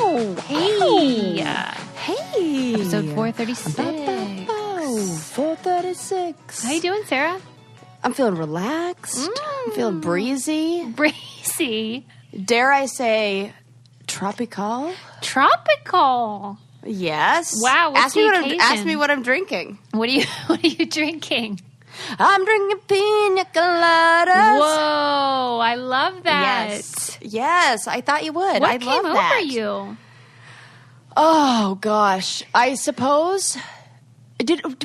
Hey. Hey. Episode 436. 436. How you doing, Sarah? I'm feeling relaxed. I'm feeling breezy. Breezy. Dare I say tropical? Tropical. Yes. Wow, what's the occasion? Ask me what I'm drinking. What are you drinking? I'm drinking pina coladas. Whoa, I love that. Yes, I thought you would. What I came love over that. you? Oh gosh, I suppose.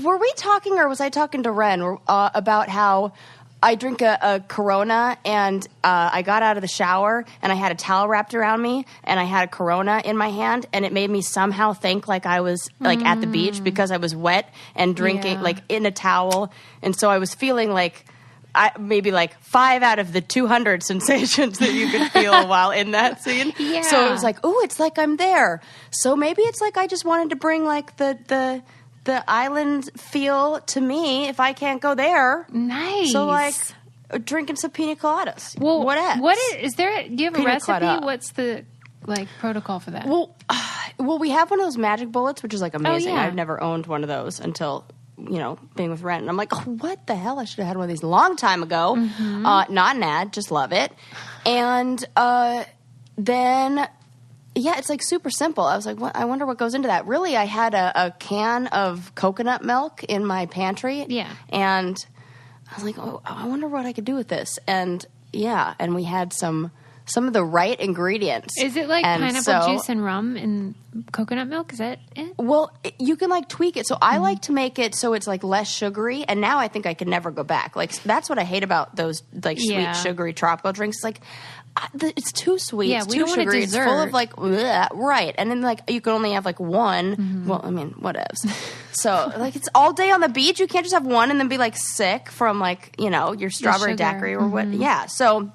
Were we talking, or was I talking to Ren about how I drink a Corona, and I got out of the shower and I had a towel wrapped around me and I had a Corona in my hand, and it made me somehow think like I was like at the beach because I was wet and drinking like in a towel, and so I was feeling like maybe like 5 out of the 200 sensations that you could feel while in that scene. Yeah. So it was like, ooh, it's like I'm there. So maybe it's like I just wanted to bring like the island feel to me if I can't go there. Nice. So like drinking some pina coladas. Well, what is there? Do you have a Pina recipe? colada. What's the protocol for that? Well, we have one of those magic bullets, which is like amazing. yeah. I've never owned one of those until being with Ren. And I'm like, oh, what the hell? I should have had one of these a long time ago. Not an ad, just love it. And then. Yeah, it's like super simple. I was like, I wonder what goes into that. Really, I had a can of coconut milk in my pantry. Yeah. And I was like, oh, I wonder what I could do with this. And yeah, and we had some of the right ingredients. Is it like pineapple juice and rum and coconut milk? Is that it? Well, you can like tweak it. So I like to make it so it's like less sugary. And now I think I can never go back. Like that's what I hate about those like sweet, sugary tropical drinks. It's like, it's too sweet. Yeah, it's we too don't want a sugary. It's dessert. full of like bleh, right, and then like you can only have like one. Well, I mean, whatevs. So like it's all day on the beach. You can't just have one and then be like sick from like your strawberry sugar. daiquiri or what. Yeah. So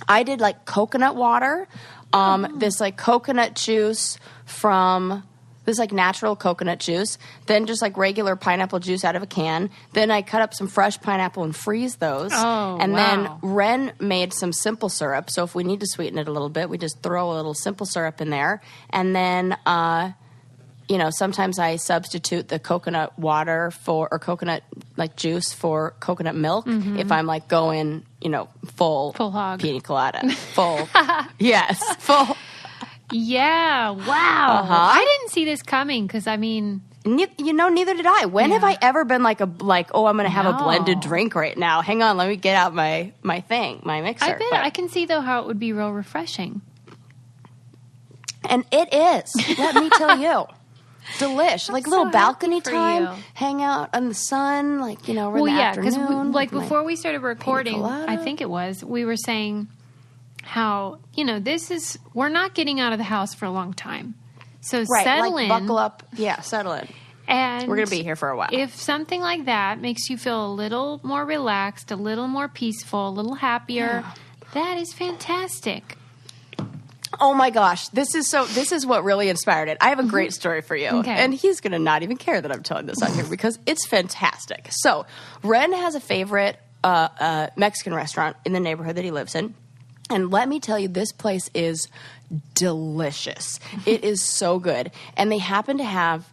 I did like coconut water, this like coconut juice from. This like natural coconut juice, then just like regular pineapple juice out of a can. Then I cut up some fresh pineapple and freeze those. Oh, and wow. then Ren made some simple syrup. So if we need to sweeten it a little bit, we just throw a little simple syrup in there. And then, sometimes I substitute the coconut water or coconut like juice for coconut milk if I'm like going, full hog pina colada, full, yes, full. Yeah, wow. I didn't see this coming because, I mean... Neither did I. When have I ever been I'm going to have a blended drink right now. Hang on, let me get out my mixer. I bet I can see, though, how it would be real refreshing. And it is. Let me tell you. Delish. Like a little balcony time. You. Hang out in the sun, in the afternoon. Because before we started recording, I think it was, we were saying... how, we're not getting out of the house for a long time. So settle in. Buckle up. Yeah, settle in. And we're going to be here for a while. If something like that makes you feel a little more relaxed, a little more peaceful, a little happier, that is fantastic. Oh my gosh, this is what really inspired it. I have a great story for you. Okay. And he's going to not even care that I'm telling this on here because it's fantastic. So, Ren has a favorite Mexican restaurant in the neighborhood that he lives in. And let me tell you, this place is delicious. It is so good. And they happen to have,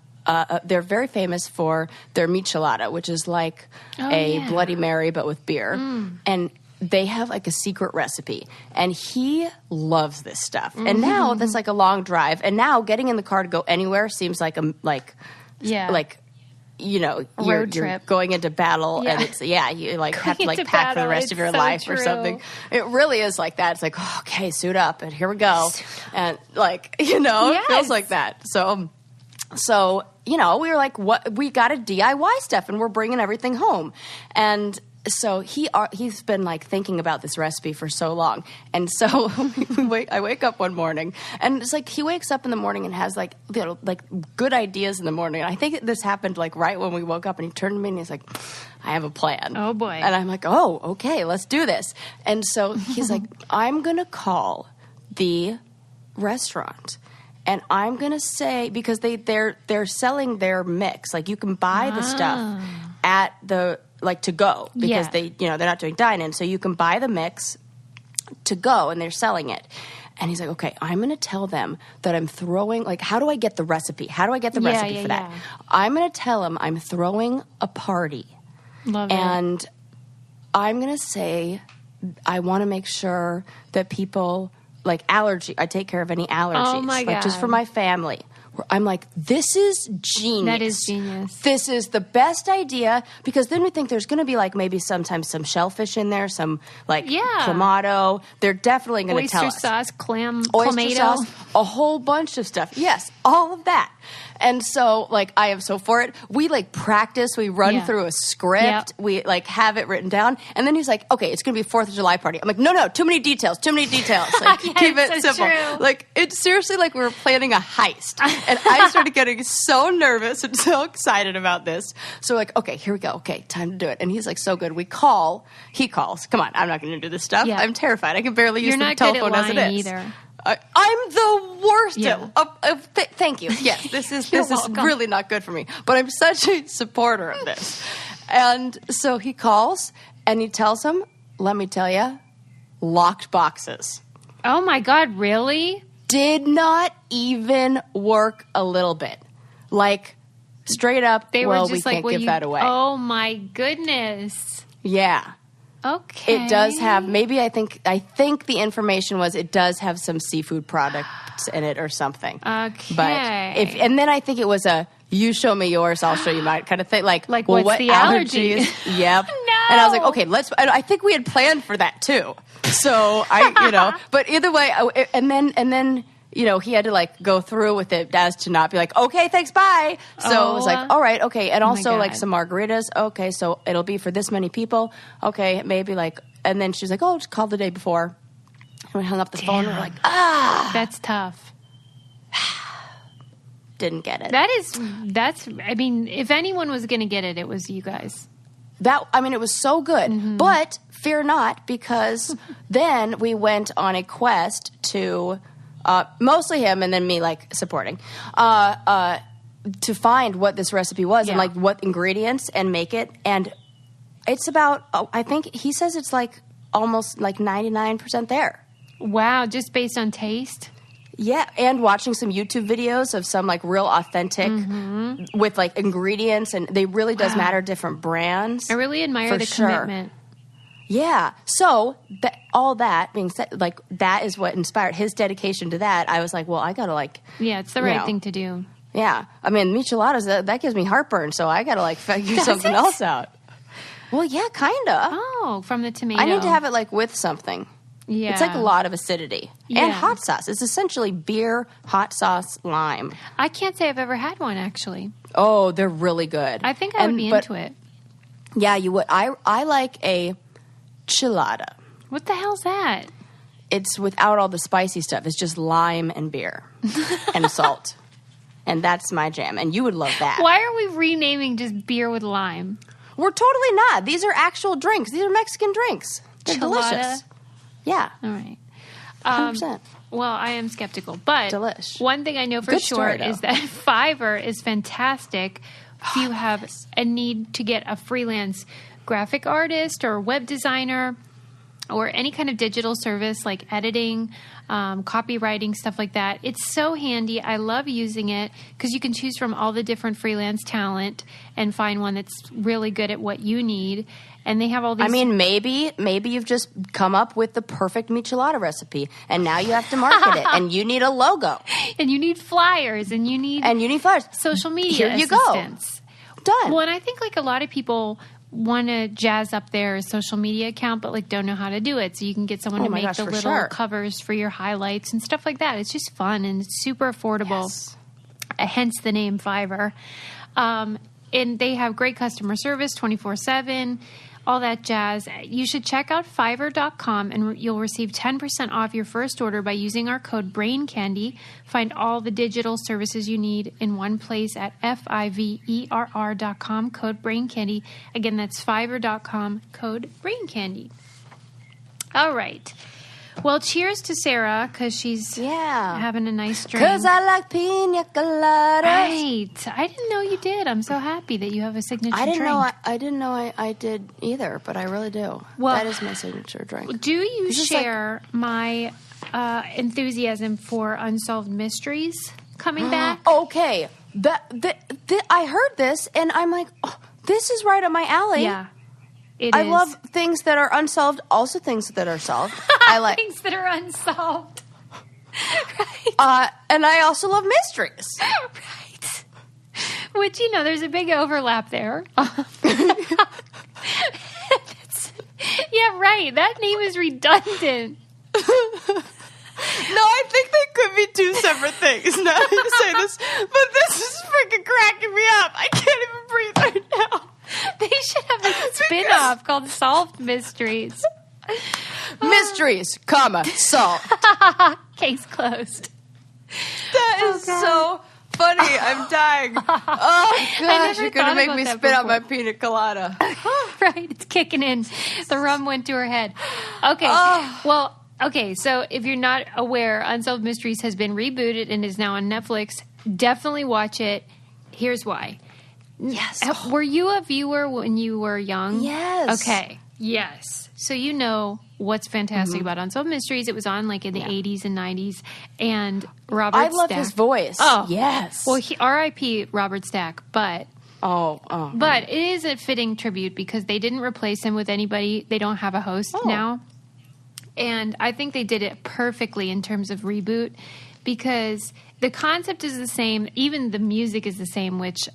they're very famous for their michelada, which is like Bloody Mary, but with beer. And they have like a secret recipe. And he loves this stuff. And now that's like a long drive. And now getting in the car to go anywhere seems like you're trip. Going into battle and it's you like have to like pack for the rest of your life or something. It really is like that. It's like, okay, suit up and here we go. And like, it feels like that. So we were like, what, we got to DIY stuff and we're bringing everything home. And so he's been like thinking about this recipe for so long, and so I wake up one morning, and it's like he wakes up in the morning and has like good ideas in the morning. And I think this happened like right when we woke up, and he turned to me and he's like, "I have a plan." Oh boy! And I'm like, "Oh, okay, let's do this." And so he's like, "I'm gonna call the restaurant." And I'm gonna say, because they're selling their mix, like you can buy the stuff at the to go, because they're not doing dine-in, so you can buy the mix to go and they're selling it. And he's like, okay, I'm going to tell them that I'm throwing, like, how do I get the recipe? How do I get the recipe for that? I'm going to tell them I'm throwing a party. Love it. And I'm going to say I want to make sure that people, like, I take care of any allergies. Oh, my God. Like, just for my family. I'm like, this is genius. That is genius. This is the best idea, because then we think there's going to be like maybe sometimes some shellfish in there, some like clamato. They're definitely going to tell us. Oyster sauce, oyster sauce, a whole bunch of stuff. Yes, all of that. And so, like, I am so for it. We, like, practice. We run through a script. Yep. We, like, have it written down. And then he's like, okay, it's going to be 4th of July party. I'm like, no, too many details. Like, keep it simple. True. Like, it's seriously like we were planning a heist. And I started getting so nervous and so excited about this. So we're like, okay, here we go. Okay, time to do it. And he's like, so good. He calls. Come on, I'm not going to do this stuff. Yeah. I'm terrified. I can barely use the telephone as it is. Either. I'm the worst at thank you. Yes, this is really not good for me. But I'm such a supporter of this. And so he calls and he tells him, let me tell you, locked boxes. Oh my God, really? Did not even work a little bit. Like, straight up, we can't give that away. Oh my goodness. Yeah. Okay. It does have, maybe I think the information was it does have some seafood products in it or something. Okay. But and then I think it was a you show me yours, I'll show you mine kind of thing. Like well, what's what the allergy? Yep. No. And I was like, okay, I think we had planned for that too. So but either way, and then he had to like go through with it as to not be like, okay, thanks, bye. So it was like, all right, okay. And also like some margaritas. Okay, so it'll be for this many people. Okay, maybe like, and then she's like, oh, just call the day before. And we hung up the phone and we're like, that's tough. Didn't get it. I mean, if anyone was going to get it, it was you guys. It was so good. Mm-hmm. But fear not, because then we went on a quest to... mostly him and then me like supporting to find what this recipe was and like what ingredients and make it. And it's about I think he says it's like almost like 99% there. Wow, just based on taste? Yeah, and watching some YouTube videos of some like real authentic with like ingredients, and they really does matter different brands. I really admire the commitment. Yeah. So all that being said, like that is what inspired his dedication to that. I was like, well, I gotta like, it's the right thing to do. Yeah. I mean, micheladas, that gives me heartburn, so I gotta like figure something else out. Well, yeah, kinda. Oh, from the tomato. I need to have it like with something. Yeah. It's like a lot of acidity. Yeah. And hot sauce. It's essentially beer, hot sauce, lime. I can't say I've ever had one, actually. Oh, they're really good. I think I would be into it. Yeah, you would. I like a chilada. What the hell's that? It's without all the spicy stuff. It's just lime and beer and salt. And that's my jam. And you would love that. Why are we renaming just beer with lime? We're totally not. These are actual drinks. These are Mexican drinks. They're delicious. Yeah. All right. 100%. Well, I am skeptical. But delish. One thing I know for sure is that Fiverr is fantastic if you have a need to get a freelance graphic artist or web designer or any kind of digital service like editing, copywriting, stuff like that. It's so handy. I love using it because you can choose from all the different freelance talent and find one that's really good at what you need. And they have all these... I mean, maybe you've just come up with the perfect michelada recipe, and now you have to market it, and you need a logo. And you need flyers, and you need flyers. Social media Here you assistance. Go. Done. Well, and I think like a lot of people want to jazz up their social media account, but like don't know how to do it. So you can get someone to make the little covers for your highlights and stuff like that. It's just fun and it's super affordable. Yes. Hence the name Fiverr. And they have great customer service 24/7. All that jazz. You should check out Fiverr.com and you'll receive 10% off your first order by using our code BRAINCANDY. Find all the digital services you need in one place at Fiverr.com, code BRAINCANDY. Again, that's Fiverr.com, code BRAINCANDY. All right. Well, cheers to Sarah because she's having a nice drink. Because I like pina coladas. Right. I didn't know you did. I'm so happy that you have a signature drink. I didn't know I did either, but I really do. Well, that is my signature drink. Do you share my enthusiasm for Unsolved Mysteries coming back. Okay. I heard this, and I'm like, oh, this is right up my alley. Yeah. I love things that are unsolved, also things that are solved. I like things that are unsolved. Right. And I also love mysteries. Right. Which, there's a big overlap there. Yeah, right. That name is redundant. No, I think they could be two separate things. Now that you say this, but this is freaking cracking me up. I can't even breathe right now. They should have a spin-off called Solved Mysteries. Mysteries, solved. Case closed. That is so funny. I'm dying. Oh, gosh, you're going to make me spit out my pina colada. Right, it's kicking in. The rum went to her head. Okay, Okay, so if you're not aware, Unsolved Mysteries has been rebooted and is now on Netflix. Definitely watch it. Here's why. Yes. Were you a viewer when you were young? Yes. Okay. Yes. So you know what's fantastic about Unsolved Mysteries. It was on like in the 80s and 90s. And Robert Stack. I love his voice. Oh. Yes. Well, R.I.P. Robert Stack, but... But it is a fitting tribute because they didn't replace him with anybody. They don't have a host now. And I think they did it perfectly in terms of reboot because the concept is the same. Even the music is the same, which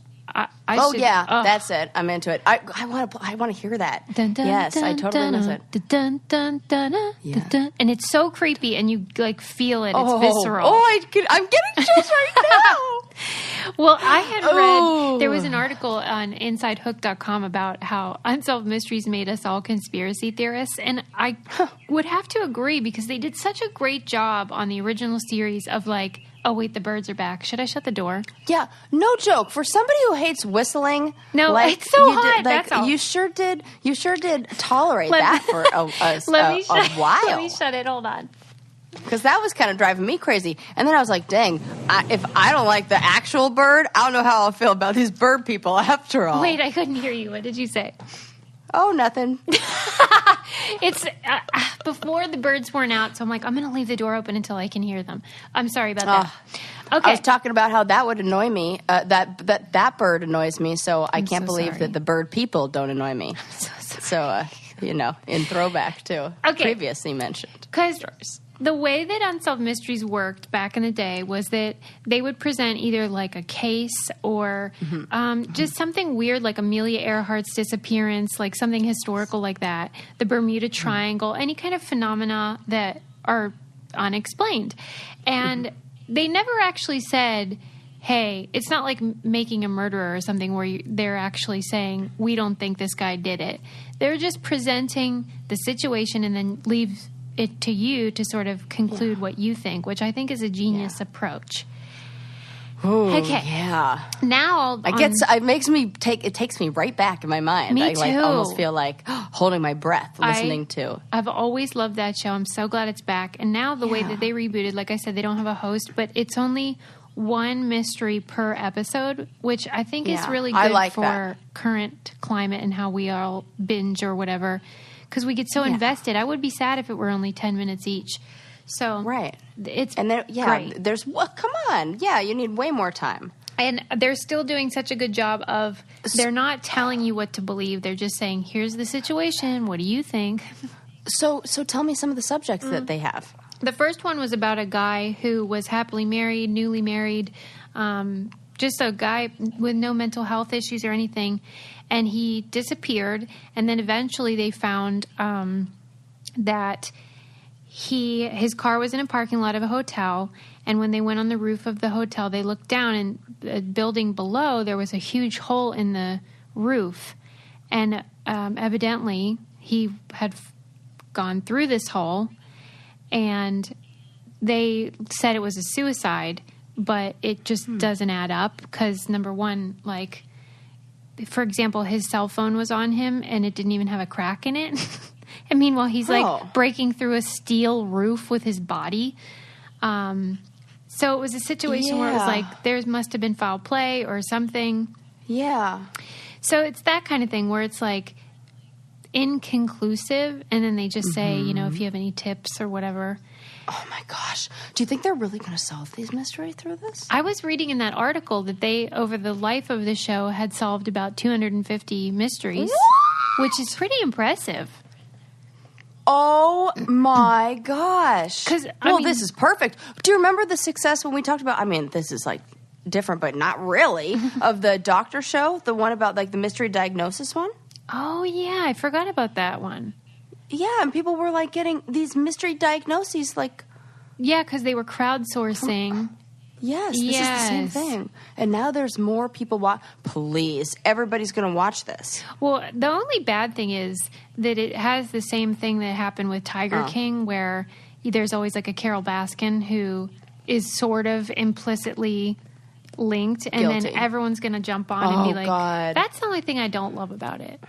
that's it. I'm into it. I want to hear that. Dun, dun, yes, dun, I totally miss it. Dun, dun, dun, dun, yeah. dun, and it's so creepy, and you like feel it. It's visceral. I'm getting chills right now. Well, I had read, there was an article on InsideHook.com about how Unsolved Mysteries made us all conspiracy theorists, and I would have to agree because they did such a great job on the original series of like, oh wait, the birds are back. Should I shut the door? Yeah, no joke. For somebody who hates whistling, no, it's so hot. That's all. You sure did tolerate that for a while. Let me shut it. Hold on. Because that was kind of driving me crazy. And then I was like, dang, if I don't like the actual bird, I don't know how I'll feel about these bird people after all. Wait, I couldn't hear you. What did you say? Oh, nothing. It's before the birds weren't out, so I'm like, I'm going to leave the door open until I can hear them. I'm sorry about that. Okay. I was talking about how that would annoy me. That bird annoys me, so I can't believe that the bird people don't annoy me. I'm so sorry. So, in throwback to previously mentioned. Because the way that Unsolved Mysteries worked back in the day was that they would present either like a case or just something weird like Amelia Earhart's disappearance, like something historical like that, the Bermuda Triangle, any kind of phenomena that are unexplained. And they never actually said, hey, it's not like Making a Murderer or something where they're actually saying, we don't think this guy did it. They're just presenting the situation and then leave it to you to sort of conclude what you think, which I think is a genius approach. Ooh, okay. Yeah. Now it takes me right back in my mind. Me too. I almost feel like holding my breath listening to. I've always loved that show. I'm so glad it's back. And now the way that they rebooted, like I said, they don't have a host, but it's only one mystery per episode, which I think is really good for current climate and how we all binge or whatever. Because we get so invested. I would be sad if it were only 10 minutes each. So it's great. There's come on, you need way more time. And they're still doing such a good job of they're not telling you what to believe. They're just saying, "Here's the situation. What do you think?" So tell me some of the subjects that they have. The first one was about a guy who was happily married, newly married, just a guy with no mental health issues or anything. And he disappeared, and then eventually they found that his car was in a parking lot of a hotel, and when they went on the roof of the hotel, they looked down, and the building below, there was a huge hole in the roof. And evidently, he had gone through this hole, and they said it was a suicide, but it just doesn't add up because, number one, like... For example, his cell phone was on him and it didn't even have a crack in it. And meanwhile, he's like breaking through a steel roof with his body. So it was a situation where it was like there must have been foul play or something. Yeah. So it's that kind of thing where it's like inconclusive. And then they just say, if you have any tips or whatever. Oh my gosh. Do you think they're really going to solve these mysteries through this? I was reading in that article that they, over the life of the show, had solved about 250 mysteries, which is pretty impressive. Oh my gosh. This is perfect. Do you remember the success when we talked about, this is like different, but not really, of the doctor show? The one about like the mystery diagnosis one? Oh, yeah. I forgot about that one. Yeah, and people were like getting these mystery diagnoses like... Yeah, because they were crowdsourcing. Yes, this is the same thing. And now there's more people Please, everybody's going to watch this. Well, the only bad thing is that it has the same thing that happened with Tiger King, where there's always like a Carol Baskin who is sort of implicitly linked, and Guilty. then everyone's going to jump on and be like, God. That's the only thing I don't love about it.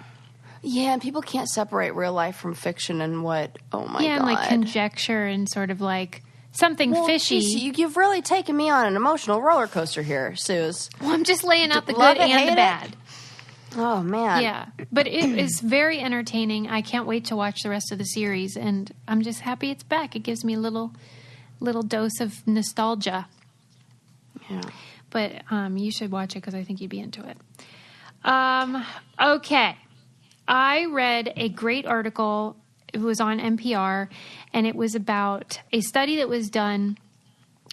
Yeah, and people can't separate real life from fiction and what, God. Yeah, and like conjecture and sort of like something fishy. Geez, you've really taken me on an emotional roller coaster here, Suze. Well, I'm just laying out the good and the bad. Oh, man. Yeah, but it is very entertaining. I can't wait to watch the rest of the series, and I'm just happy it's back. It gives me a little dose of nostalgia. Yeah. But you should watch it because I think you'd be into it. Okay. I read a great article. It was on NPR, and it was about a study that was done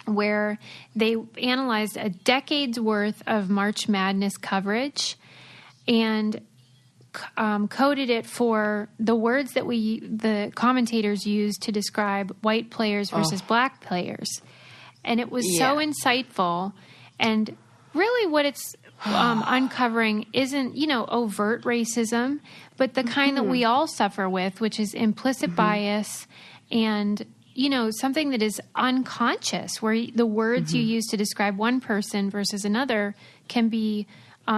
where they analyzed a decade's worth of March Madness coverage and coded it for the words that the commentators used to describe white players versus black players. And it was so insightful. And really what it's uncovering isn't, overt racism, but the kind that we all suffer with, which is implicit bias and, something that is unconscious, where the words you use to describe one person versus another can be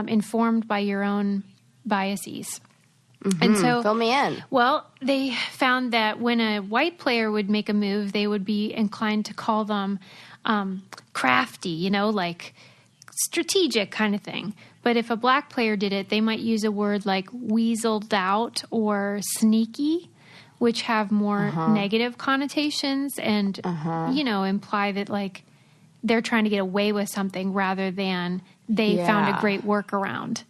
informed by your own biases. And so, fill me in. Well, they found that when a white player would make a move, they would be inclined to call them crafty, like strategic kind of thing. But if a black player did it, they might use a word like weaseled out or sneaky, which have more negative connotations and, imply that like they're trying to get away with something rather than they found a great workaround.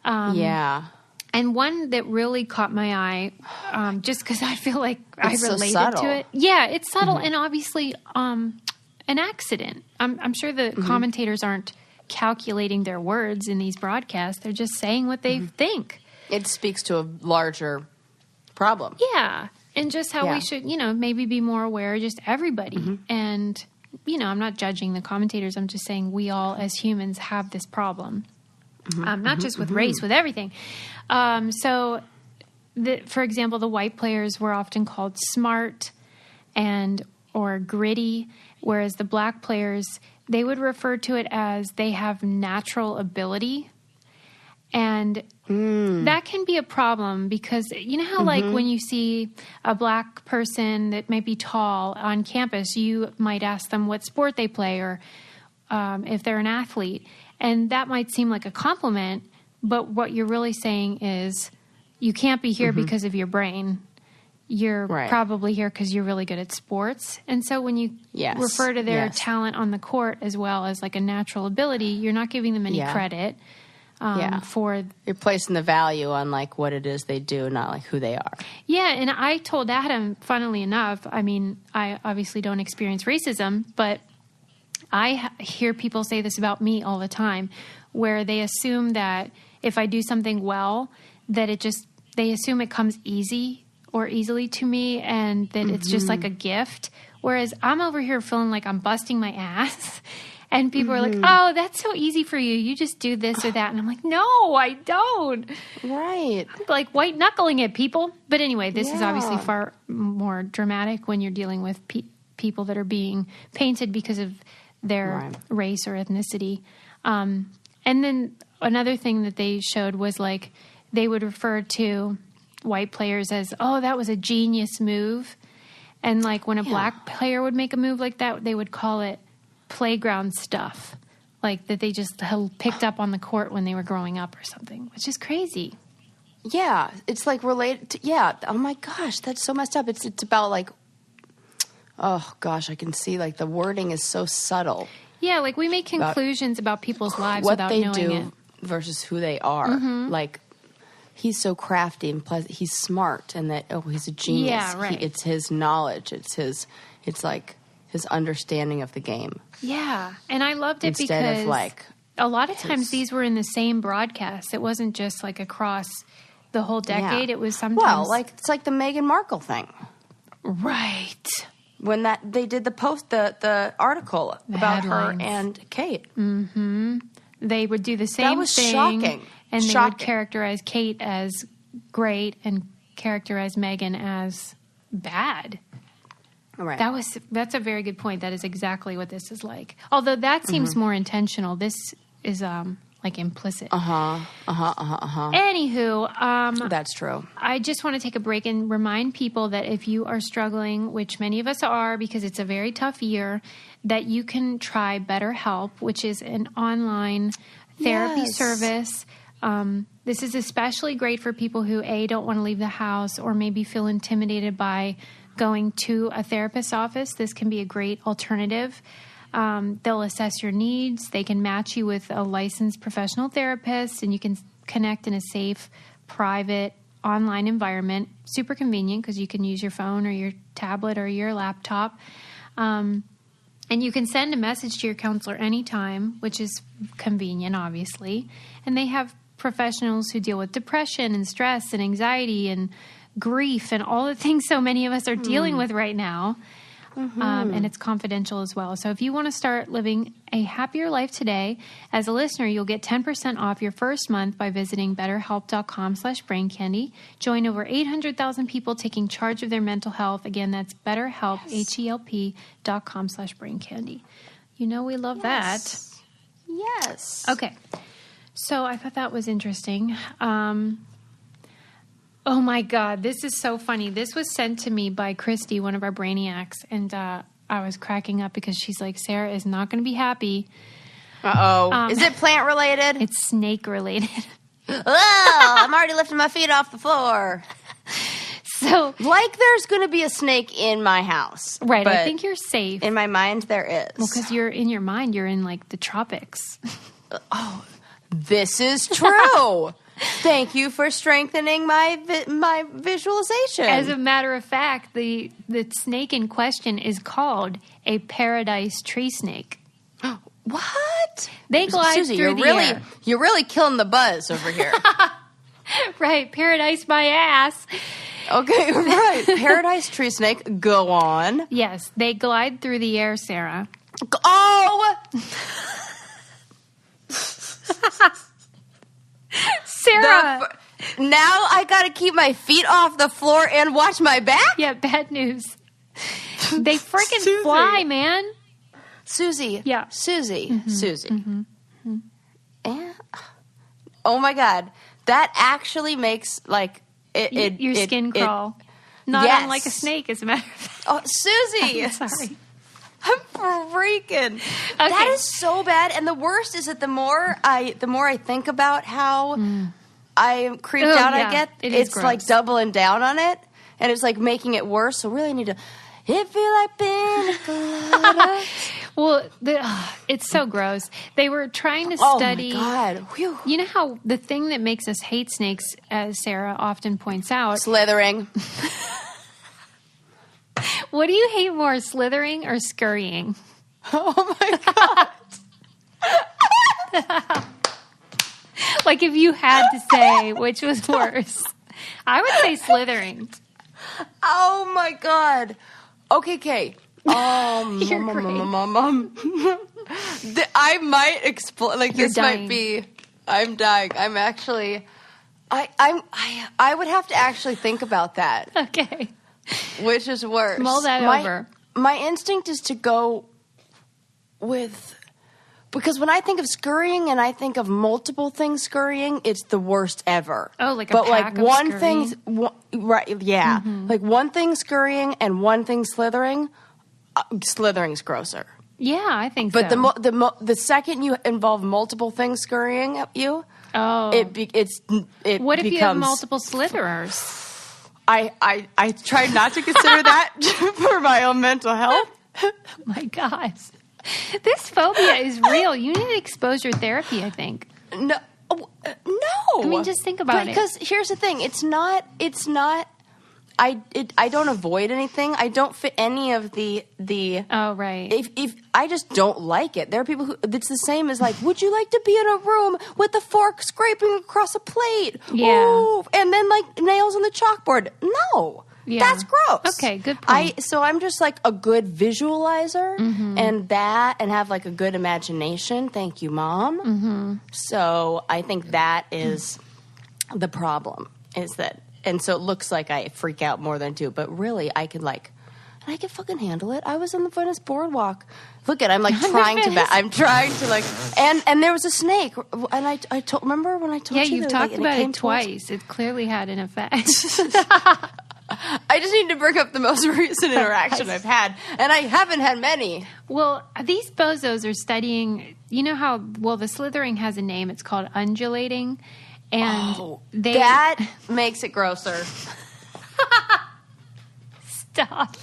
And one that really caught my eye, just because I feel like I related to it. Yeah, it's subtle and obviously an accident. I'm sure the commentators aren't calculating their words in these broadcasts. They're just saying what they think. It speaks to a larger problem. Yeah, and just how we should, maybe be more aware, just everybody. And, I'm not judging the commentators. I'm just saying we all as humans have this problem. Not just with race, with everything. For example, the white players were often called smart or gritty, whereas the black players, they would refer to it as they have natural ability. And that can be a problem because you know how like when you see a black person that might be tall on campus, you might ask them what sport they play or if they're an athlete. And that might seem like a compliment, but what you're really saying is you can't be here because of your brain. You're probably here because you're really good at sports. And so when you refer to their talent on the court as well as like a natural ability, you're not giving them any credit for... You're placing the value on like what it is they do, not like who they are. Yeah, and I told Adam, funnily enough, I obviously don't experience racism, but I hear people say this about me all the time, where they assume that if I do something well, that they assume it comes easily to me and that it's just like a gift. Whereas I'm over here feeling like I'm busting my ass and people are like, oh, that's so easy for you. You just do this or that. And I'm like, no, I don't. Right. I'm like white knuckling it, people. But anyway, this is obviously far more dramatic when you're dealing with people that are being painted because of their race or ethnicity. And then another thing that they showed was like they would refer to white players as, oh, that was a genius move. And like when a black player would make a move like that, they would call it playground stuff, like that they just picked up on the court when they were growing up or something, which is crazy. Yeah, it's like related to, oh my gosh, that's so messed up. It's about like oh gosh, I can see like the wording is so subtle. Yeah, like we make conclusions about people's lives what without they knowing do it. Versus who they are. Like, he's so crafty and pleasant. He's smart, and that he's a genius. Yeah, right. It's his knowledge. It's like his understanding of the game. Yeah, and I loved it Instead because of like a lot of times these were in the same broadcast. It wasn't just like across the whole decade. It was sometimes it's like the Meghan Markle thing, right? When they did the article about headlines. her and Kate. They would do the same was thing. shocking. And they would characterize Kate as great and characterize Meghan as bad. Right. That's a very good point. That is exactly what this is like. Although that seems more intentional. This is like implicit. Anywho, that's true. I just want to take a break and remind people that if you are struggling, which many of us are because it's a very tough year, that you can try BetterHelp, which is an online therapy service. This is especially great for people who, A, don't want to leave the house or maybe feel intimidated by going to a therapist's office. This can be a great alternative. They'll assess your needs. They can match you with a licensed professional therapist, and you can connect in a safe, private, online environment. Super convenient because you can use your phone or your tablet or your laptop. And you can send a message to your counselor anytime, which is convenient, obviously. And they have professionals who deal with depression and stress and anxiety and grief and all the things so many of us are dealing with right now. And it's confidential as well. So if you want to start living a happier life today, as a listener, you'll get 10% off your first month by visiting betterhelp.com/braincandy. Join over 800,000 people taking charge of their mental health. Again, that's betterhelp, HELP.com/braincandy. You know we love that. Yes. Okay. So I thought that was interesting. Oh, my God. This is so funny. This was sent to me by Christy, one of our brainiacs, and I was cracking up because she's like, Sarah is not going to be happy. Uh-oh. Is it plant-related? It's snake-related. Oh, I'm already lifting my feet off the floor. So, like there's going to be a snake in my house. Right. I think you're safe. In my mind, there is. Well, because in your mind, you're in, like, the tropics. Oh, this is true. Thank you for strengthening my visualization. As a matter of fact, the snake in question is called a paradise tree snake. What? They glide Susie, through the air. You're really killing the buzz over here. Right, paradise my ass. Okay, right. Paradise tree snake, go on. Yes, they glide through the air, Sarah. Oh! Sarah! Now I gotta keep my feet off the floor and watch my back? Yeah, bad news. They freaking fly, man. Susie. Yeah. Susie. Mm-hmm. Susie. Mm-hmm. And, oh my God. That actually makes like your skin crawl. Not unlike a snake, as a matter of fact. Oh, Susie. I'm sorry. I'm freaking. Okay. That is so bad. And the worst is that the more I think about how I creeped out I get, it's like doubling down on it. And it's like making it worse. So really I need to feel like pina colada. Well, it's so gross. They were trying to study. Oh my God. Whew. You know how the thing that makes us hate snakes, as Sarah often points out, slithering. What do you hate more, slithering or scurrying? Oh my God. Like if you had to say which was worse, I would say slithering. Oh my God. Okay, Kay. You're great. I might explode. Like You're this dying. might be. I'm dying. I'm actually. I would have to actually think about that. Okay. Which is worse? Mull that over. My instinct is to go with, because when I think of scurrying and I think of multiple things scurrying, it's the worst ever. Oh, like a pack of one scurrying? thing, right? Yeah, like one thing scurrying and one thing slithering. Slithering's grosser. Yeah, I think but so. But the second you involve multiple things scurrying at you, it what if you have multiple slitherers? I try not to consider that for my own mental health. Oh my gosh. This phobia is real. You need exposure therapy, I think. No. I mean, just think about it. Because here's the thing. It's not, I don't avoid anything. I don't fit any of the. Oh, right. If I just don't like it. There are people who, it's the same as like, would you like to be in a room with a fork scraping across a plate? Yeah. Ooh, and then like nails on the chalkboard. No. Yeah. That's gross. Okay, good point. So I'm just like a good visualizer and have like a good imagination. Thank you, Mom. Mm-hmm. So I think that is the problem is that, and so it looks like I freak out more than I do, but really I can fucking handle it. I was on the Venice boardwalk. Look at, I'm like trying to like, and there was a snake, and I told, remember when I told you? Yeah, you've talked about it twice. It clearly had an effect. I just need to bring up the most recent interaction I've had, and I haven't had many. Well, these bozos are studying, you know how, the slithering has a name. It's called undulating. And that makes it grosser. Stop.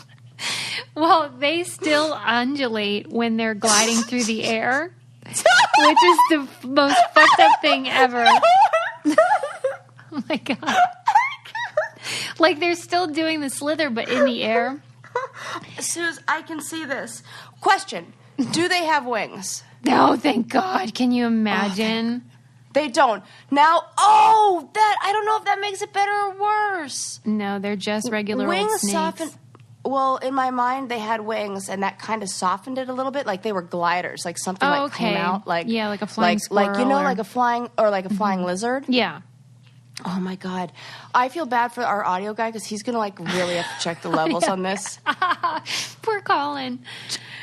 Well, they still undulate when they're gliding through the air, which is the most fucked up thing ever. Oh my God. Like they're still doing the slither, but in the air. Suze, I can see this. Question. Do they have wings? No, thank God. Can you imagine? They don't. Now, I don't know if that makes it better or worse. No, they're just regular wings old snakes. Soften. Well, in my mind, they had wings, and that kind of softened it a little bit, like they were gliders, like something came out, like like a flying squirrel, like a flying lizard. Yeah. Oh my God, I feel bad for our audio guy because he's gonna like really have to check the levels on this. Poor Colin.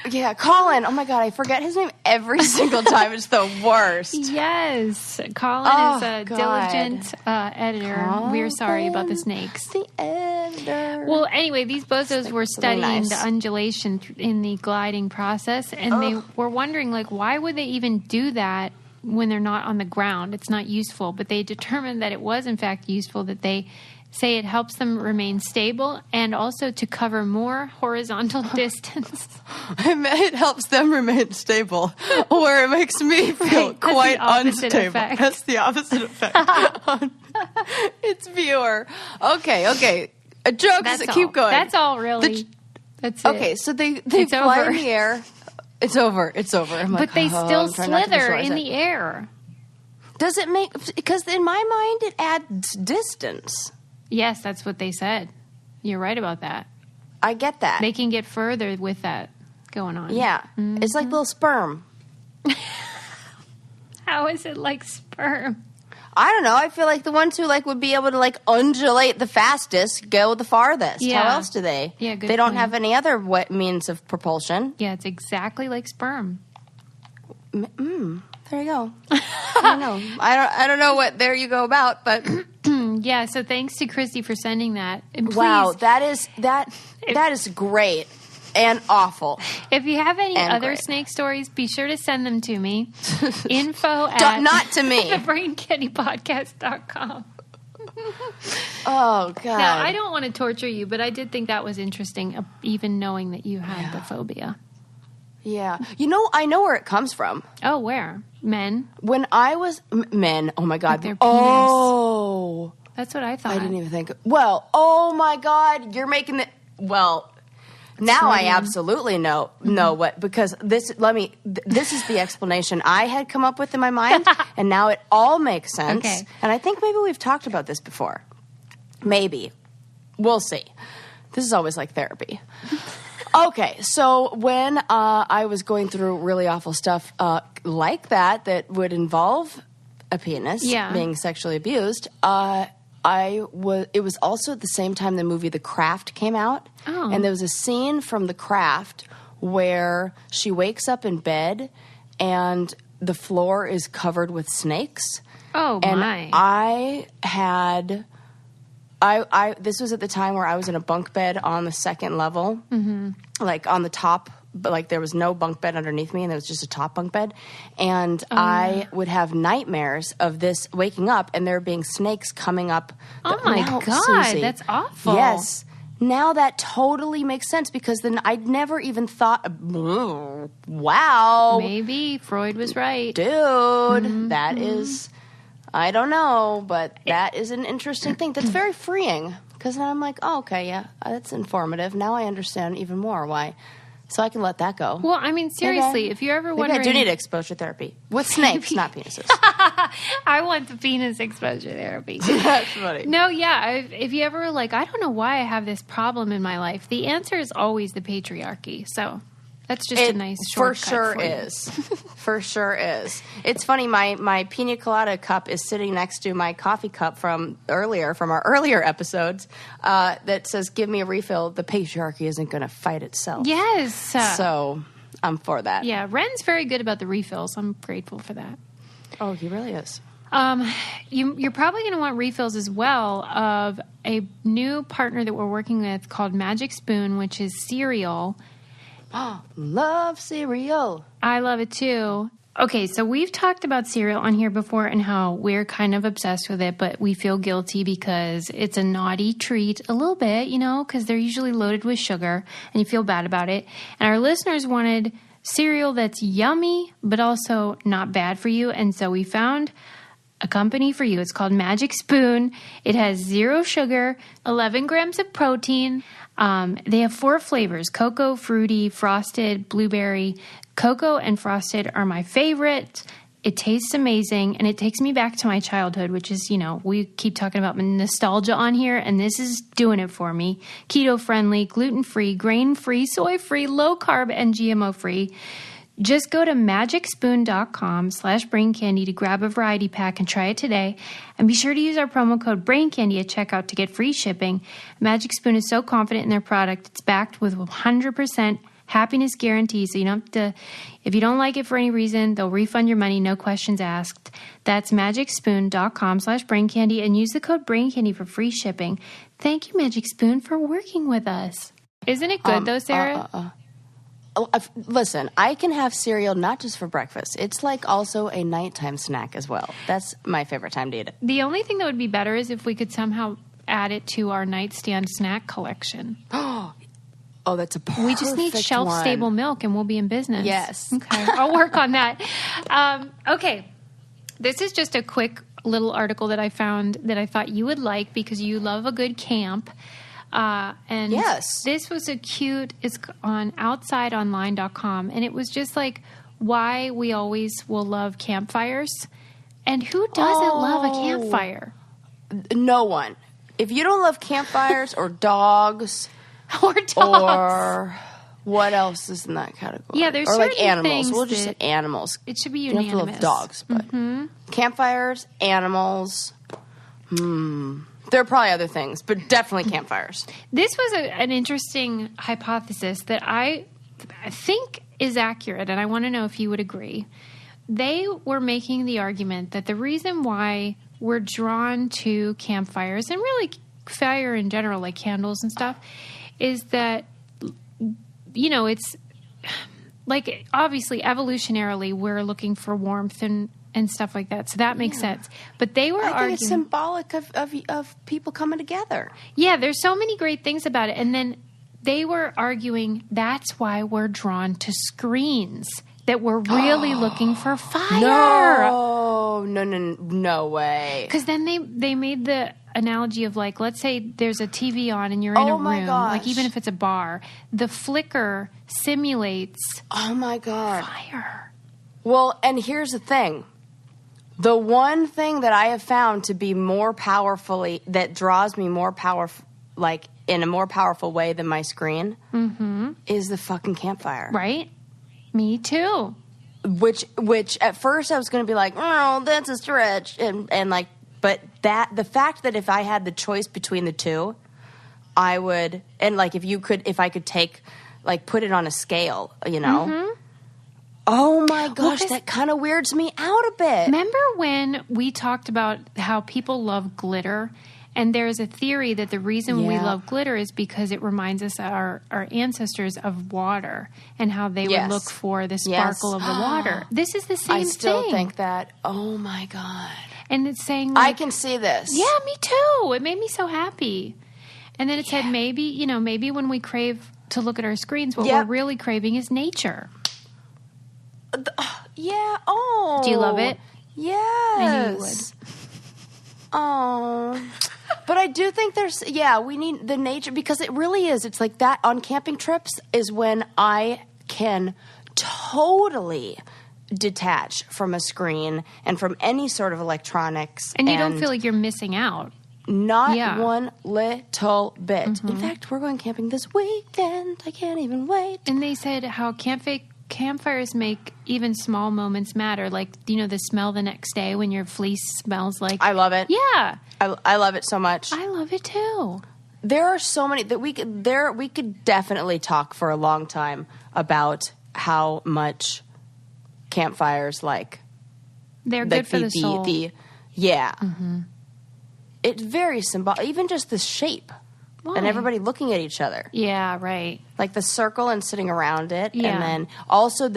Yeah, Colin. Oh my God, I forget his name every single time. It's the worst. Yes, Colin is a diligent editor. Colin, We're sorry about the snakes. The editor. Well, anyway, these bozos were studying the undulation in the gliding process, and they were wondering, like, why would they even do that when they're not on the ground? It's not useful. But they determined that it was, in fact, useful, that they say it helps them remain stable and also to cover more horizontal distance. It helps them remain stable, where it makes me feel quite unstable. That's the opposite effect on its viewer. Okay. Jokes, keep going. That's all, really. That's it. Okay, so they fly in the air. It's over. I'm like, but they still slither in the air. Does it make... Because in my mind, it adds distance. Yes, that's what they said. You're right about that. I get that. They can get further with that going on. Yeah. Mm-hmm. It's like little sperm. How is it like sperm? I don't know. I feel like the ones who would be able to undulate the fastest go the farthest. Yeah. How else do they? Yeah, good They don't point. have any other means of propulsion. Yeah, it's exactly like sperm. There you go. I don't know. I don't know what there you go about, but yeah. So thanks to Christy for sending that. And please, wow, that is great and awful. If you have any other snake stories, be sure to send them to me. Info not to me. thebraincanddypodcast.com. Oh God! Now I don't want to torture you, but I did think that was interesting, even knowing that you had the phobia. Yeah. I know where it comes from. Oh, where? Men? When I was... Men. Oh, my God. Like their penis. Oh. This what I thought. I didn't even think... Well, oh, my God. You're making the... Well, now I absolutely know what... Because this is the explanation I had come up with in my mind, and now it all makes sense. Okay. And I think maybe we've talked about this before. Maybe. We'll see. This is always like therapy. Okay, so when I was going through really awful stuff like that would involve a penis being sexually abused, it was also at the same time the movie The Craft came out. Oh. And there was a scene from The Craft where she wakes up in bed and the floor is covered with snakes. Oh, and my. This was at the time where I was in a bunk bed on the second level, like on the top but like there was no bunk bed underneath me and there was just a top bunk bed. And I would have nightmares of this waking up and there being snakes coming up. Oh my God, Susie, that's awful. Yes. Now that totally makes sense because then I'd never even thought, wow. Maybe Freud was right. Dude, that is, I don't know, but that is an interesting thing. That's very freeing because then I'm like, oh, okay, yeah, that's informative. Now I understand even more why. So I can let that go. Well, I mean, seriously, if you're ever wondering... I do need exposure therapy. With snakes, not penises. I want the penis exposure therapy. That's funny. No, yeah. If you ever like, I don't know why I have this problem in my life, the answer is always the patriarchy. So that's just a nice shortcut for sure for you. is. For sure is. It's funny, my pina colada cup is sitting next to my coffee cup from our earlier episodes that says, give me a refill. The patriarchy isn't going to fight itself. Yes. So I'm for that. Yeah, Ren's very good about the refills. I'm grateful for that. Oh, he really is. You're probably going to want refills as well of a new partner that we're working with called Magic Spoon, which is cereal. Love cereal. I love it too. Okay, so we've talked about cereal on here before and how we're kind of obsessed with it, but we feel guilty because it's a naughty treat a little bit, because they're usually loaded with sugar and you feel bad about it. And our listeners wanted cereal that's yummy, but also not bad for you. And so we found a company for you. It's called Magic Spoon. It has 0 sugar, 11 grams of protein. They have 4 flavors: cocoa, fruity, frosted, blueberry. Cocoa and frosted are my favorite. It tastes amazing, and it takes me back to my childhood, which is, we keep talking about nostalgia on here, and this is doing it for me. Keto-friendly, gluten-free, grain-free, soy-free, low-carb, and GMO-free. Just go to magicspoon.com/braincandy to grab a variety pack and try it today. And be sure to use our promo code BRAINCANDY at checkout to get free shipping. Magic Spoon is so confident in their product. It's backed with 100% happiness guarantee. So you don't have to, if you don't like it for any reason, they'll refund your money, no questions asked. That's magicspoon.com/braincandy and use the code BRAINCANDY for free shipping. Thank you, Magic Spoon, for working with us. Isn't it good though, Sarah? Listen, I can have cereal not just for breakfast. It's like also a nighttime snack as well. That's my favorite time to eat it. The only thing that would be better is if we could somehow add it to our nightstand snack collection. Oh, that's a perfect We just need shelf-stable milk and we'll be in business. Yes. Okay, I'll work on that. Okay, this is just a quick little article that I found that I thought you would like because you love a good camp. And yes, this was it's on outsideonline.com, and it was just like why we always will love campfires. And who doesn't love a campfire? No one. If you don't love campfires or dogs or what else is in that category? Yeah, there's or certain like animals. Things we'll just say animals. It should be you unanimous. You don't have to love dogs, but campfires, animals. There are probably other things, but definitely campfires. This was an interesting hypothesis that I think is accurate, and I want to know if you would agree. They were making the argument that the reason why we're drawn to campfires, and really fire in general, like candles and stuff, is that, it's like obviously evolutionarily we're looking for warmth and stuff like that. So that makes sense. But they were arguing... it's symbolic of people coming together. Yeah, there's so many great things about it. And then they were arguing that's why we're drawn to screens, that we're really looking for fire. No way. Because then they made the analogy of like, let's say there's a TV on and you're in a room, like even if it's a bar, the flicker simulates fire. Well, and here's the thing. The one thing that I have found to be more powerfully, that draws me more power, like in a more powerful way than my screen, is the fucking campfire. Right? Me too. Which at first I was going to be like, oh, that's a stretch. And like, but the fact that if I had the choice between the two, I would, and like if I could take, like put it on a scale, Oh my gosh, that kind of weirds me out a bit. Remember when we talked about how people love glitter And there's a theory that the reason we love glitter is because it reminds us our ancestors of water and how they would look for the sparkle of the water. This is the same thing. I still think that. Oh, my God. And it's saying, I can see this. Yeah, me too. It made me so happy. And then it said maybe when we crave to look at our screens, what we're really craving is nature. Yeah. Oh. Do you love it? Yes. I knew you would. Oh. But I do think we need the nature, because it really is. It's like that on camping trips is when I can totally detach from a screen and from any sort of electronics. And you don't feel like you're missing out. Not one little bit. Mm-hmm. In fact, we're going camping this weekend. I can't even wait. And they said how campfires make even small moments matter. Like, the smell the next day when your fleece smells like... I love it. Yeah. I love it so much. I love it too. There are so many that we could definitely talk for a long time about how much campfires they're good for the soul. Mm-hmm. It's very symbolic. Even just the shape. Why? And everybody looking at each other. Yeah, right. Like the circle and sitting around it. Yeah. And then also all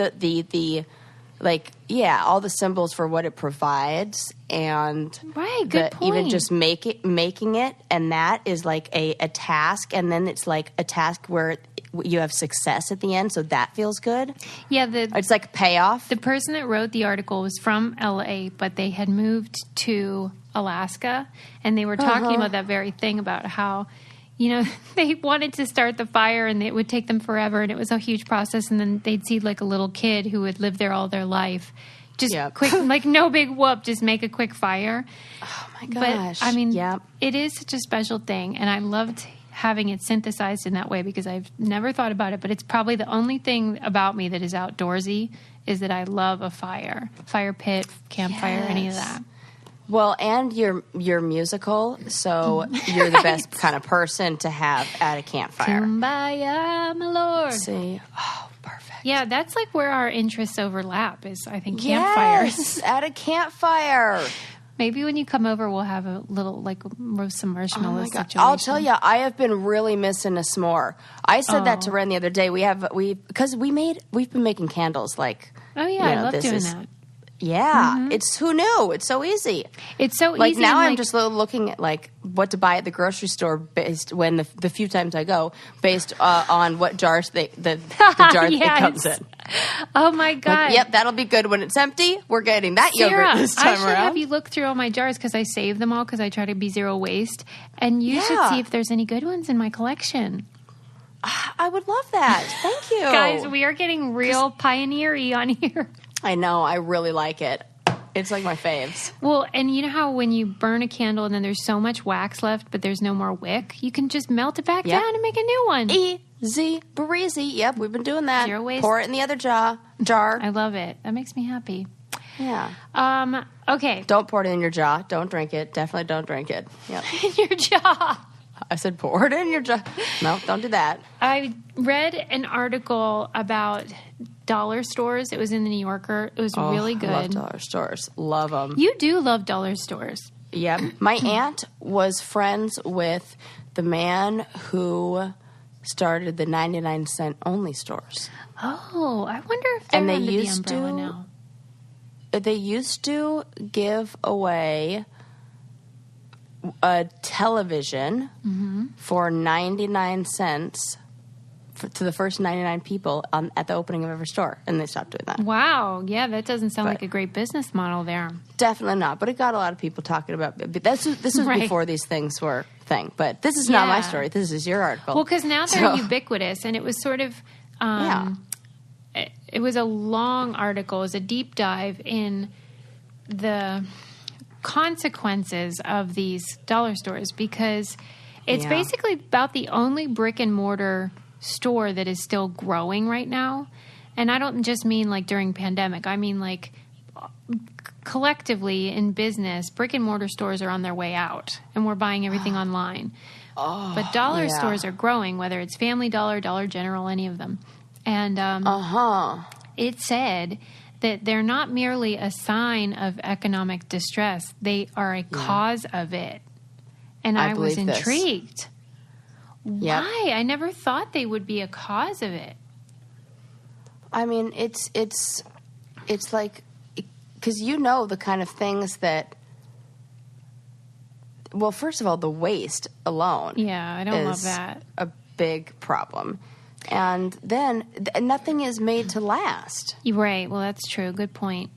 the symbols for what it provides. And good point. Even just making it. And that is like a task. And then it's like a task where you have success at the end. So that feels good. Yeah. It's like payoff. The person that wrote the article was from LA, but they had moved to Alaska. And they were talking about that very thing, about how... they wanted to start the fire and it would take them forever and it was a huge process. And then they'd see like a little kid who had lived there all their life. Just quick, like no big whoop, just make a quick fire. Oh my gosh. But it is such a special thing. And I loved having it synthesized in that way because I've never thought about it. But it's probably the only thing about me that is outdoorsy is that I love a fire pit, campfire, any of that. Well, and you're musical, so you're the best kind of person to have at a campfire. Kumbaya, my lord. See? Oh, perfect. Yeah, that's like where our interests overlap is, I think, campfires. Yes, at a campfire. Maybe when you come over, we'll have a little, roast some marshmallows situation. I'll tell you, I have been really missing a s'more. I said that to Ren the other day. Because we've been making candles I love doing that. Yeah, who knew? It's so easy. It's so easy. Now I'm just looking at what to buy at the grocery store based when the few times I go, based on what jars the jar that comes in. Oh my God! Yep, that'll be good when it's empty. We're getting that yogurt this time around. I should have you look through all my jars because I save them all because I try to be zero waste, and you should see if there's any good ones in my collection. I would love that. Thank you, guys. We are getting real pioneer-y on here. I know. I really like it. It's like my faves. Well, and you know how when you burn a candle and then there's so much wax left, but there's no more wick? You can just melt it back down and make a new one. Easy breezy. Yep, we've been doing that. Zero waste. Pour it in the other jar. I love it. That makes me happy. Yeah. Okay. Don't pour it in your jaw. Don't drink it. Definitely don't drink it. Yep. In your jaw. I said pour it in your jaw. No, don't do that. I read an article about dollar stores. It was in the New Yorker. It was really good. I love dollar stores. Love them. You do love dollar stores. Yep. My aunt was friends with the man who started the 99-cent only stores. Oh, I wonder if they're under the umbrella now. They used to give away a television for 99 cents to the first 99 people at the opening of every store, and they stopped doing that. Wow. Yeah, that doesn't sound like a great business model there. Definitely not, but it got a lot of people talking about it. But this was before these things were a thing. But this is not my story. This is your article. Well, because now they're ubiquitous, and it was sort of it was a long article. It was a deep dive in the consequences of these dollar stores, because it's basically about the only brick and mortar store that is still growing right now. And I don't just mean like during pandemic. I mean like collectively in business, brick and mortar stores are on their way out, and we're buying everything online. But dollar stores are growing, whether it's Family Dollar, Dollar General, any of them. And it said that they're not merely a sign of economic distress. They are a cause of it. And I was intrigued. This. Why? Yep. I never thought they would be a cause of it. I mean, it's like, because you know the kind of things that, well, first of all, the waste alone. Yeah, I don't love that. A big problem. And then nothing is made to last. Right. Well, that's true. Good point.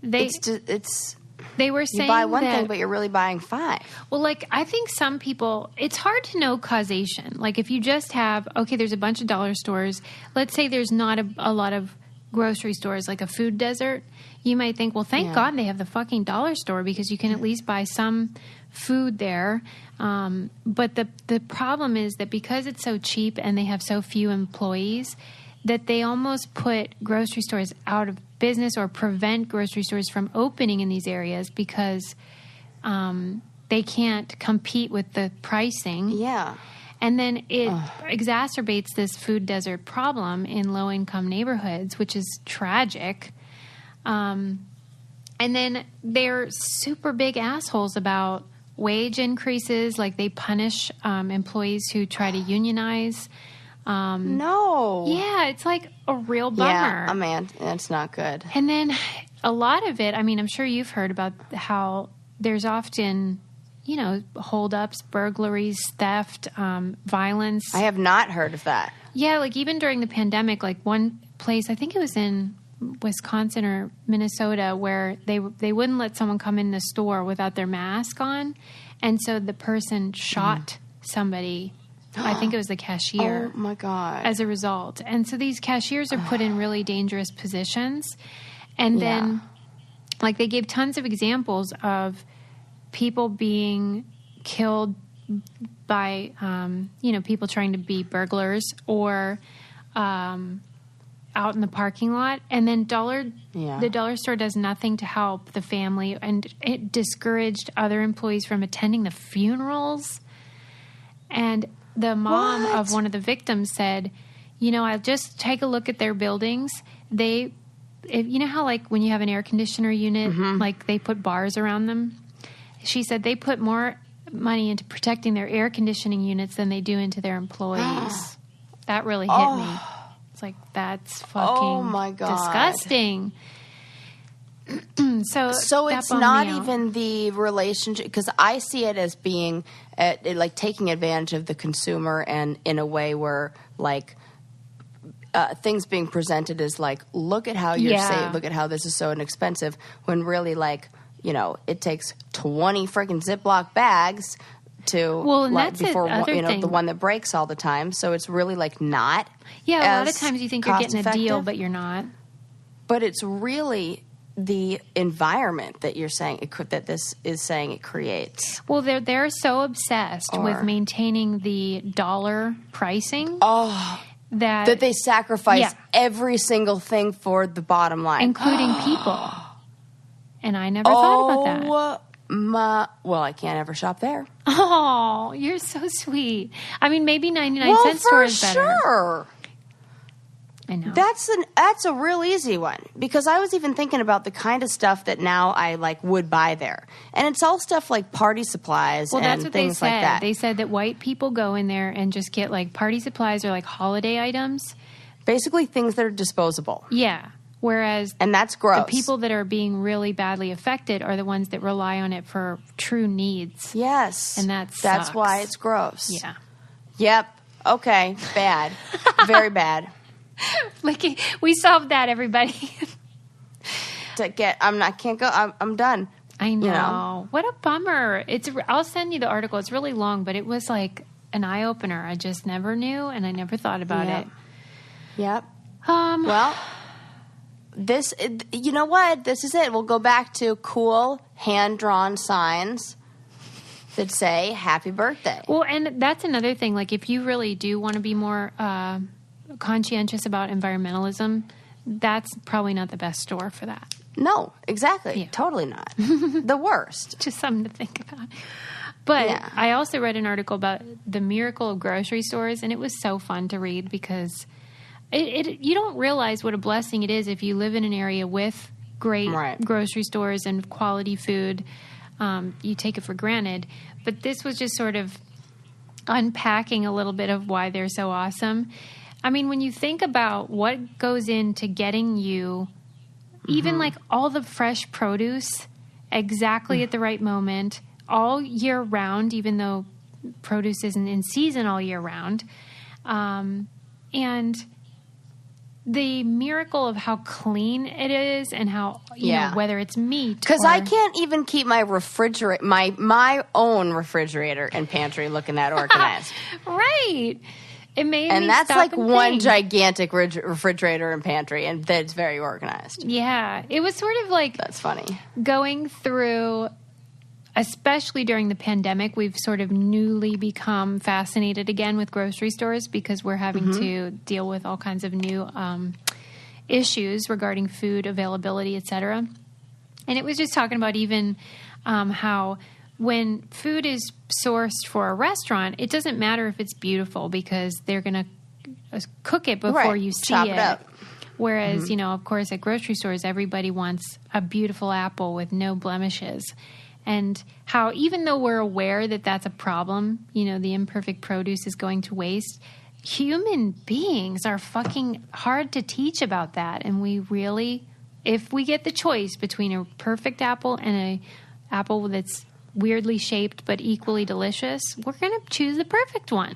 They were saying you buy one thing, but you're really buying 5. Well, like, I think some people, it's hard to know causation. Like, if you just have, okay, there's a bunch of dollar stores. Let's say there's not a lot of grocery stores, like a food desert. You might think, well, thank God they have the fucking dollar store because you can at least buy some food there. But the problem is that because it's so cheap and they have so few employees, that they almost put grocery stores out of business or prevent grocery stores from opening in these areas because they can't compete with the pricing. Yeah. And then it exacerbates this food desert problem in low-income neighborhoods, which is tragic. And then they're super big assholes about wage increases. Like, they punish employees who try to unionize. No. Yeah, it's like a real bummer. Yeah, man, that's not good. And then a lot of it, I mean, I'm sure you've heard about how there's often, you know, holdups, burglaries, theft, violence. I have not heard of that. Yeah, like even during the pandemic, like one place, I think it was in Wisconsin or Minnesota, where they wouldn't let someone come in the store without their mask on. And so the person shot somebody. I think it was the cashier. Oh, my God. As a result. And so these cashiers are put in really dangerous positions. And then, like, they gave tons of examples of people being killed by, you know, people trying to be burglars or out in the parking lot. And then the dollar store does nothing to help the family. And it discouraged other employees from attending the funerals. And the mom of one of the victims said, you know, I'll just take a look at their buildings. You know how, like, when you have an air conditioner unit, like, they put bars around them? She said they put more money into protecting their air conditioning units than they do into their employees. That really hit me. It's like, that's fucking disgusting. So it's not even the relationship, because I see it as being like taking advantage of the consumer, and in a way where, like, things being presented as like, look at how you're safe, look at how this is so inexpensive, when really, like, you know, it takes 20 freaking Ziploc bags to that's before thing. The one that breaks all the time. So it's really, like, not. Yeah, a lot of times you think you're getting a deal, but you're not. But it's really the environment that you're saying that this is saying it creates. Well, they're so obsessed with maintaining the dollar pricing that they sacrifice every single thing for the bottom line, including people. And I never thought about that. Well, I can't ever shop there. Oh, you're so sweet. I mean, maybe 99-cent store is better. Sure. I know. That's a real easy one, because I was even thinking about the kind of stuff that now I, like, would buy there, and it's all stuff like party supplies and things like that. They said that white people go in there and just get, like, party supplies or, like, holiday items, basically things that are disposable. Yeah, and that's gross. The people that are being really badly affected are the ones that rely on it for true needs. Yes, and that's why it's gross. Yeah. Yep. Okay. Bad. Very bad. We solved that, everybody. I'm done. I know. You know. What a bummer. I'll send you the article. It's really long, but it was like an eye opener. I just never knew, and I never thought about it. Yep. Well, you know what? This is it. We'll go back to cool hand-drawn signs that say happy birthday. Well, and that's another thing. Like, if you really do want to be more conscientious about environmentalism, that's probably not the best store for that. No, exactly. Yeah. Totally not. The worst. Just something to think about. But I also read an article about the miracle of grocery stores, and it was so fun to read, because you don't realize what a blessing it is if you live in an area with great grocery stores and quality food. you take it for granted. But this was just sort of unpacking a little bit of why they're so awesome. I mean, when you think about what goes into getting you even like all the fresh produce exactly at the right moment, all year round, even though produce isn't in season all year round, and the miracle of how clean it is and how, you know, whether it's meat. Because I can't even keep my refrigerator, my own refrigerator and pantry looking that organized. Right. It made and me that's stop like and one think. gigantic refrigerator and pantry, and that's very organized. Yeah. It was sort of like... That's funny. Going through... Especially during the pandemic, we've sort of newly become fascinated again with grocery stores because we're having to deal with all kinds of new issues regarding food availability, et cetera. And it was just talking about even how when food is sourced for a restaurant, it doesn't matter if it's beautiful because they're going to cook it before you see Chop it up. Whereas, you know, of course, at grocery stores, everybody wants a beautiful apple with no blemishes. And how even though we're aware that that's a problem, you know, the imperfect produce is going to waste, human beings are fucking hard to teach about that. And we really, if we get the choice between a perfect apple and a apple that's weirdly shaped but equally delicious, we're going to choose the perfect one.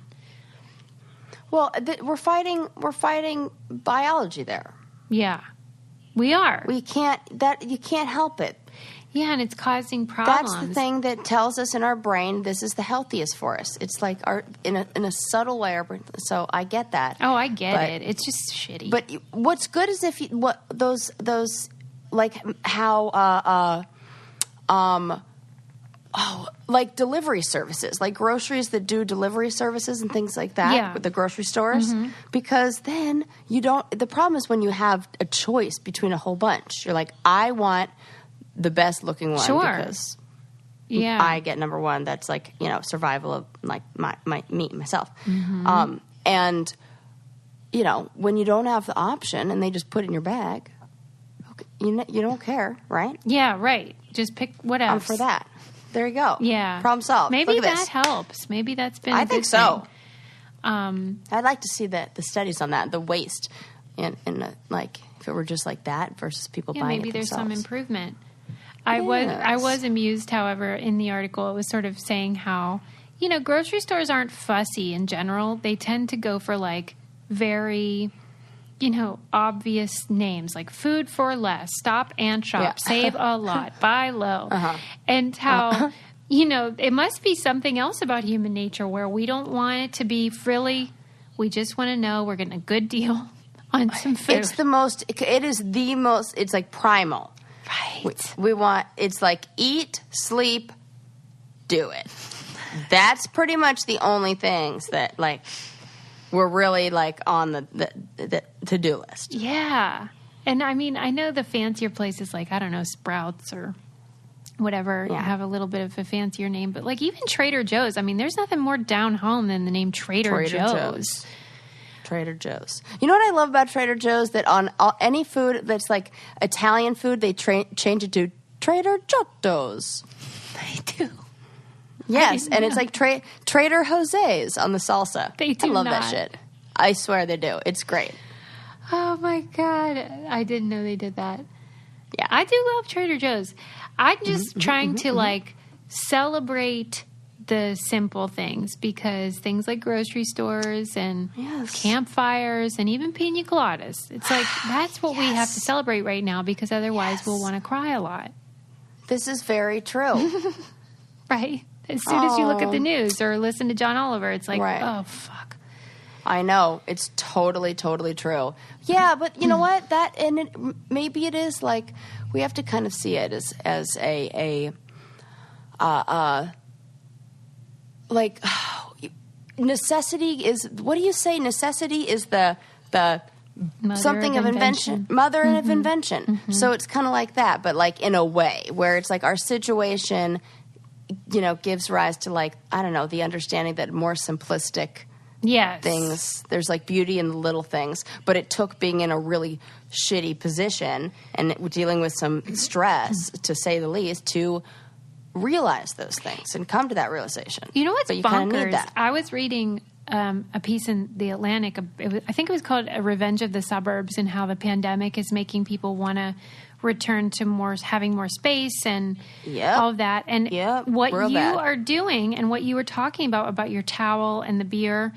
Well, we're fighting biology there. Yeah, we are. You can't help it. Yeah, and it's causing problems. That's the thing that tells us in our brain this is the healthiest for us. It's like in a subtle way. So I get that. Oh, I get it. It's just shitty. But what's good is if those like how like delivery services, like groceries that do delivery services and things like that with the grocery stores, because then you don't. The problem is when you have a choice between a whole bunch. You're like, I want the best looking one because I get number one. That's like, you know, survival of like my me myself. And you know, when you don't have the option and they just put it in your bag, okay, you don't care, right? Yeah, right. Just pick whatever. I'm for that. There you go. Yeah. Problem solved. Maybe that helps. Maybe that's been. I a think good so. Thing. I'd like to see the studies on that, the waste, and like if it were just like that versus people buying it maybe there's themselves. some improvement. I was amused, however, in the article. It was sort of saying how, you know, grocery stores aren't fussy in general. They tend to go for like very, you know, obvious names like food for less, stop and shop, save a lot, buy low. And how, you know, it must be something else about human nature where we don't want it to be frilly. We just want to know we're getting a good deal on some food. It's like primal. Right. We want, it's like eat, sleep, do it. That's pretty much the only things that like we're really like on the to-do list. Yeah. And I mean, I know the fancier places like, I don't know, Sprouts or whatever have a little bit of a fancier name, but like even Trader Joe's, I mean, there's nothing more down home than the name Trader Joe's. Trader Joe's. You know what I love about Trader Joe's? That on any food that's like Italian food, they change it to Trader Giotto's. They do. Yes, and it's like Trader Jose's on the salsa. They do. I love that shit. I swear they do. It's great. Oh my God. I didn't know they did that. Yeah. I do love Trader Joe's. I'm just trying to like celebrate the simple things because things like grocery stores and campfires and even pina coladas, it's like that's what we have to celebrate right now because otherwise we'll want to cry a lot. This is very true. Right? As soon as you look at the news or listen to John Oliver, it's like, oh, fuck. I know. It's totally, totally true. Yeah, but you know what? Maybe it is like we have to kind of see it as a like necessity is, what do you say? Necessity is the something of invention, mother of invention. So it's kind of like that, but like in a way where it's like our situation, you know, gives rise to like, I don't know, the understanding that more simplistic things, there's like beauty in the little things, but it took being in a really shitty position and dealing with some stress, to say the least, to realize those things and come to that realization. You know what's but you bonkers? Need that. I was reading a piece in The Atlantic. I think it was called "A Revenge of the Suburbs," and how the pandemic is making people want to return to having more space and all of that. And what you are doing and what you were talking about your towel and the beer,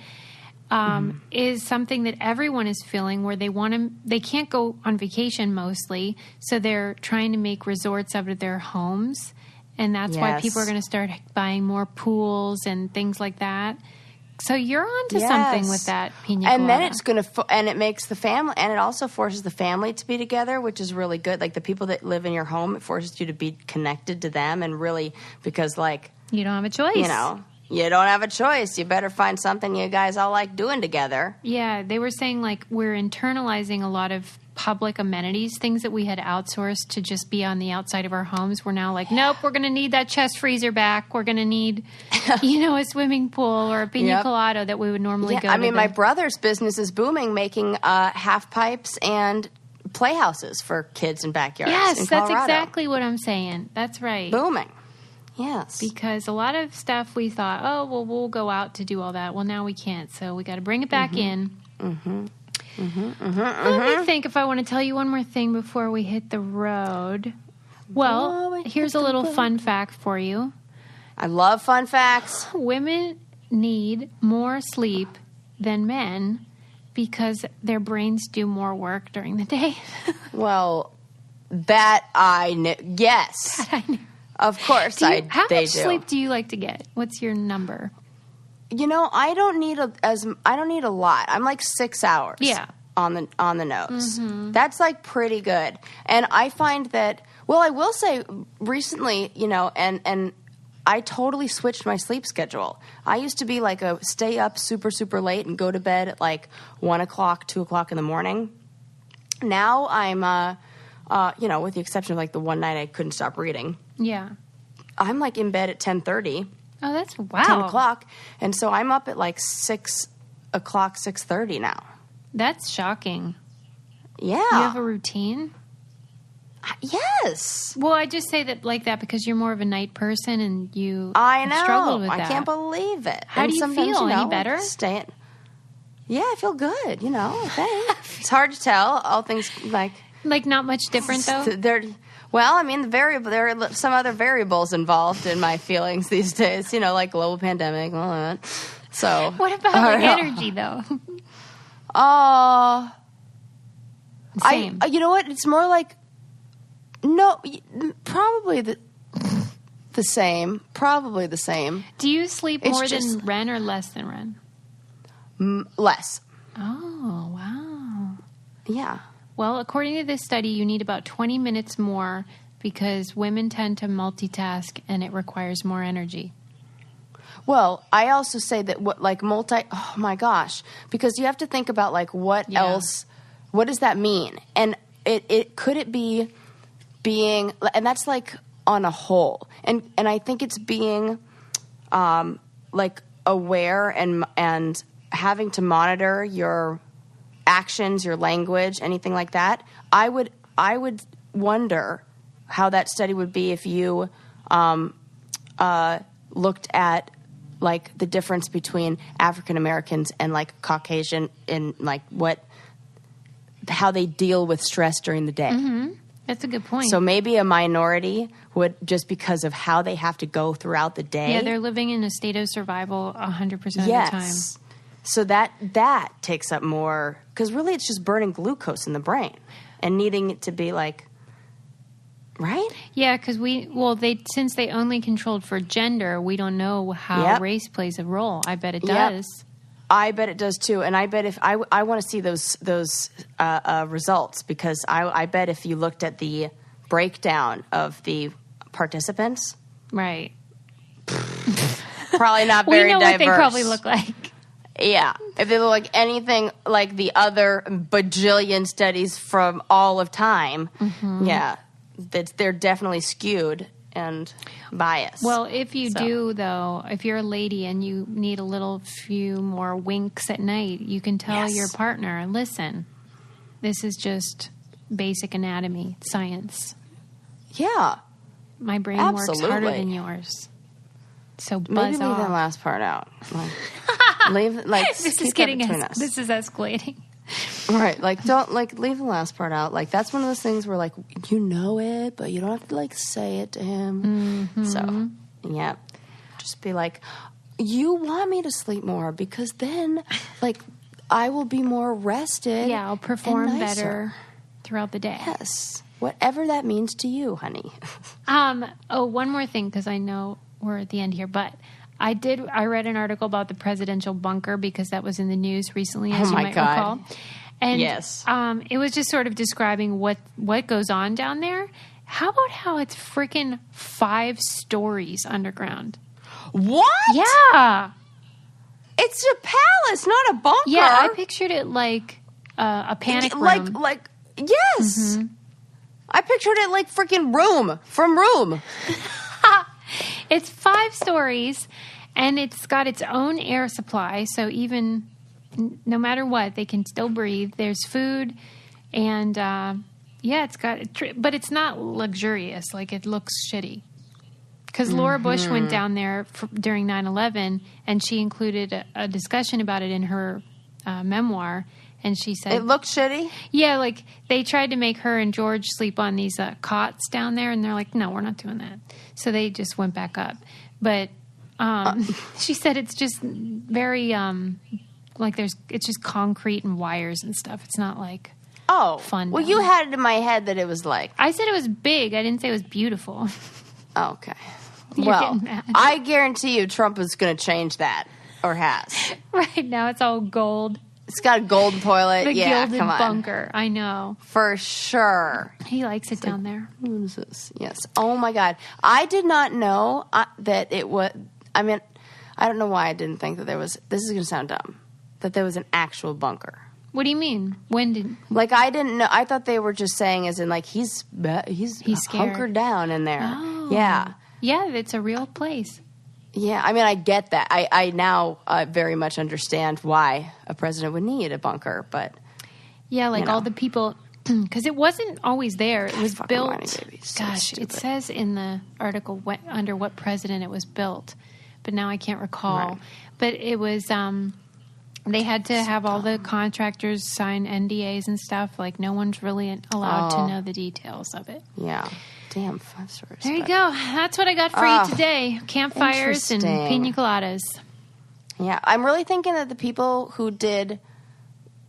is something that everyone is feeling, where they can't go on vacation mostly, so they're trying to make resorts out of their homes, and that's why people are going to start buying more pools and things like that. So you're onto something with that pina colada. And then it's going to, and it makes the family, and it also forces the family to be together, which is really good. Like the people that live in your home, it forces you to be connected to them, and really, because like... You don't have a choice. You know, you don't have a choice. You better find something you guys all like doing together. Yeah, they were saying like we're internalizing a lot of public amenities, things that we had outsourced to just be on the outside of our homes. We're now like, nope, we're going to need that chest freezer back. We're going to need, a swimming pool or a pina colada that we would normally go to. I mean, my brother's business is booming, making half pipes and playhouses for kids in backyards. Yes, in that's Colorado. Exactly what I'm saying. That's right. Booming. Yes. Because a lot of stuff we thought, we'll go out to do all that. Well, now we can't, so we got to bring it back in. Let me think if I want to tell you one more thing before we hit the road. Well, here's a little fun fact for you. I love fun facts. Women need more sleep than men because their brains do more work during the day. Well, that I knew. Yes. That I knew. Of course they do. How much sleep do you like to get? What's your number? I don't need a lot. I'm like 6 hours. Yeah. On the nose. Mm-hmm. That's like pretty good. And I find that, I will say recently, and I totally switched my sleep schedule. I used to be like stay up super, super late and go to bed at like 1 o'clock, 2 o'clock in the morning. Now I'm, with the exception of like the one night I couldn't stop reading. Yeah. I'm like in bed at 10:30. Oh, that's wow. 10 o'clock. And so I'm up at like 6 o'clock, 6:30 now. That's shocking. Yeah. You have a routine? Yes. Well, I just say that like that because you're more of a night person and you struggled with that. I can't believe it. How do you feel? Any better? Yeah, I feel good, Thanks. It's hard to tell. All things like not much different though? There are some other variables involved in my feelings these days, like global pandemic and all that. So what about energy though? Same. You know what? It's more like probably the same. Probably the same. Do you sleep more than Ren or less than Ren? Less. Oh, wow. Yeah. Well, according to this study, you need about 20 minutes more because women tend to multitask and it requires more energy. Well, I also say that oh my gosh, because you have to think about like what else, what does that mean? And it could it be being, and that's like on a whole. And I think it's being like aware and having to monitor your actions, your language, anything like that. I would wonder how that study would be if you looked at like the difference between African Americans and like Caucasian in like how they deal with stress during the day. Mm-hmm. That's a good point. So maybe a minority would, just because of how they have to go throughout the day. Yeah, they're living in a state of survival 100% of the time. So that takes up more, because really it's just burning glucose in the brain and needing it to be like, right? Yeah, because since they only controlled for gender, we don't know how race plays a role. I bet it does. I bet it does too, and I bet if I want to see those results, because I bet if you looked at the breakdown of the participants, right, probably not very diverse. We know what they probably look like. Yeah, if they look like anything like the other bajillion studies from all of time, they're definitely skewed and biased. Well, if you do, though, if you're a lady and you need a few more winks at night, you can tell your partner, listen, this is just basic anatomy, science. Yeah. my brain works harder than yours. So buzz maybe leave off. the last part out. This is getting us. This is escalating. Right, don't leave the last part out. That's one of those things where you know it, but you don't have to say it to him. Mm-hmm. So yeah, just be you want me to sleep more because then I will be more rested. Yeah, I'll perform better throughout the day. Yes, whatever that means to you, honey. One more thing, because I know we're at the end here, but I read an article about the presidential bunker because that was in the news recently, as you might recall. And yes. It was just sort of describing what goes on down there. How about how it's freaking 5 stories underground? What? Yeah. It's a palace, not a bunker. Yeah, I pictured it like a panic room. Yes. Mm-hmm. I pictured it like freaking Room from Room. It's 5 stories, and it's got its own air supply, so even no matter what, they can still breathe. There's food, and it's got, but it's not luxurious. It looks shitty. Because Laura Bush went down there during 9/11, and she included a discussion about it in her memoir. And she said... It looked shitty? Yeah, they tried to make her and George sleep on these cots down there, and they're like, no, we're not doing that. So they just went back up. But she said it's just very, it's just concrete and wires and stuff. It's not fun. Well, you had it in my head that it was I said it was big. I didn't say it was beautiful. Okay. You're getting mad. I guarantee you Trump is going to change that, or has. Right now it's all gold. It's got a golden toilet. The gilded bunker. I know. For sure. He likes it down there. What is this? Yes. Oh, my God. I did not know that it was... I mean, I don't know why I didn't think that there was... This is going to sound dumb. That there was an actual bunker. What do you mean? When did... I didn't know. I thought they were just saying as in, he's scared. Hunkered down in there. Oh. Yeah. Yeah, it's a real place. Yeah, I mean, I get that. I now very much understand why a president would need a bunker, but... Yeah, all the people... Because it wasn't always there. It was built... So gosh, stupid. It says in the article under what president it was built, but now I can't recall. Right. But it was... they had to have all the contractors sign NDAs and stuff. No one's really allowed to know the details of it. Yeah. Damn, 5 stories. There you go. That's what I got for you today. Campfires and pina coladas. Yeah, I'm really thinking that the people who did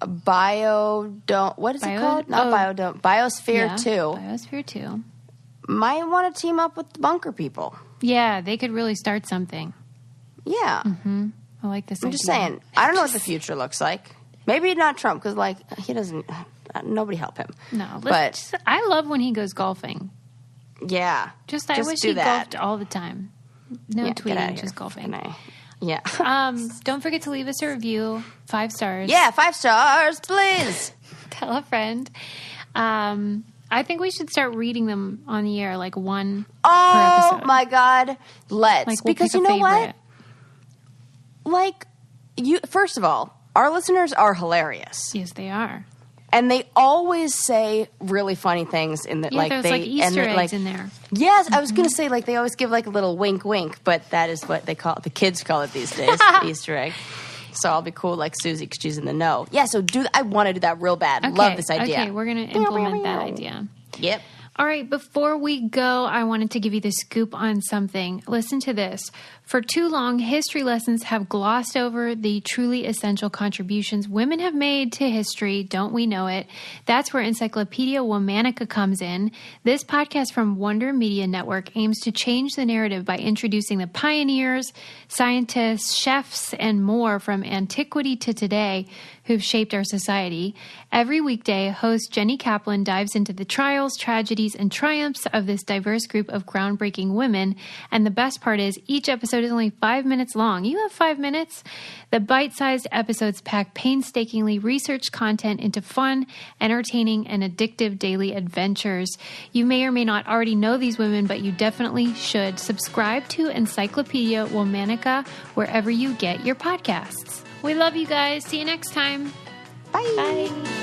what is it called? Not Biosphere 2. Biosphere 2. Might want to team up with the bunker people. Yeah, they could really start something. Yeah. Mm-hmm. I like this idea. I'm just saying, I don't know what the future looks like. Maybe not Trump, because, he doesn't, nobody help him. No, but I love when he goes golfing. Yeah. I wish he golfed all the time. No tweeting, just golfing. Yeah. Don't forget to leave us a review. 5 stars. Yeah, 5 stars, please. Tell a friend. I think we should start reading them on the air, one per episode. Oh, my God. Let's. We'll because you know favorite. What? First of all, our listeners are hilarious. Yes, they are. And they always say really funny things in the there's Easter eggs in there. Yes, I was going to say they always give a little wink wink, but that is what they call it. The kids call it these days, Easter egg. So I'll be cool like Susie because she's in the know. Yeah, so I want to do that real bad. Okay, love this idea. Okay, we're going to implement that idea. Yep. All right, before we go, I wanted to give you the scoop on something. Listen to this. For too long, history lessons have glossed over the truly essential contributions women have made to history. Don't we know it? That's where Encyclopedia Womanica comes in. This podcast from Wonder Media Network aims to change the narrative by introducing the pioneers, scientists, chefs, and more from antiquity to today who've shaped our society. Every weekday, host Jenny Kaplan dives into the trials, tragedies, and triumphs of this diverse group of groundbreaking women. And the best part is, each episode is only 5 minutes long. You have 5 minutes? The bite-sized episodes pack painstakingly researched content into fun, entertaining, and addictive daily adventures. You may or may not already know these women, but you definitely should. Subscribe to Encyclopedia Womanica wherever you get your podcasts. We love you guys. See you next time. Bye. Bye.